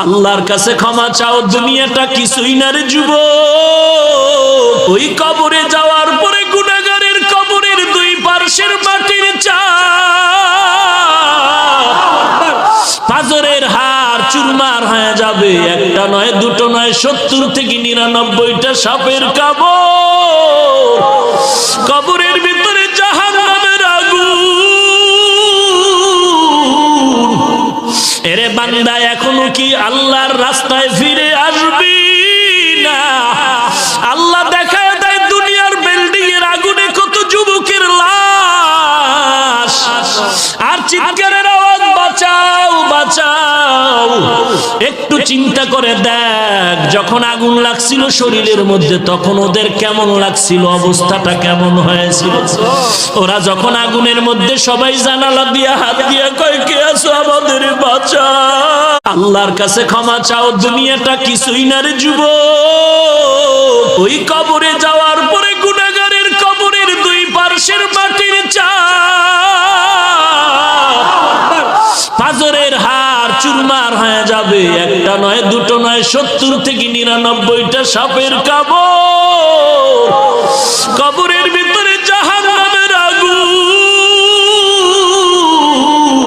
আল্লাহর কাছে ক্ষমা চাও, দুনিয়াটা কিছুই না রে যুবক। ওই কবরে যাওয়ার পরে গুনাহগারের কবরের দুই পার্শ্বের মাটির চাপ পাজরের হাড় চুরমার হয়ে যাবে। একটা নয়, দুটো নয়, 70 থেকে 99টা সাপের কামড়। কবরের ভিতরে জাহান্নামের আগুন। এরে বান্দা, এখনো কি আল্লাহর রাস্তায় ফিরে আসবি না? আল্লাহ দেখায় দেয় দুনিয়ার বিল্ডিং এর আগুনে কত যুবকের লাশ, আর চিৎকারের আওয়াজ, বাঁচাও বাঁচাও। একটু চিন্তা করে দেখ, যখন আগুন লাগছিল শরীরের মধ্যে তখন ওদের কেমন লাগছিল, অবস্থাটা কেমন হয়েছিল। ওরা যখন আগুনের মধ্যে সবাই জানালা দিয়ে হাত দিয়ে কয়, কে আছো, আমাদের বাঁচা। আল্লাহর কাছে ক্ষমা চাও, দুনিয়াটা কিছুই না রে যুবক। ওই কবরে যাওয়ার পরে গুনাহগারের কবরের দুই পার্শ্বের মাটির চাপ পাজরের হাড় চুরমার হয়ে যাবে। একটা নয়, দুটো নয়, 70 থেকে 99টা সাপের কামড়।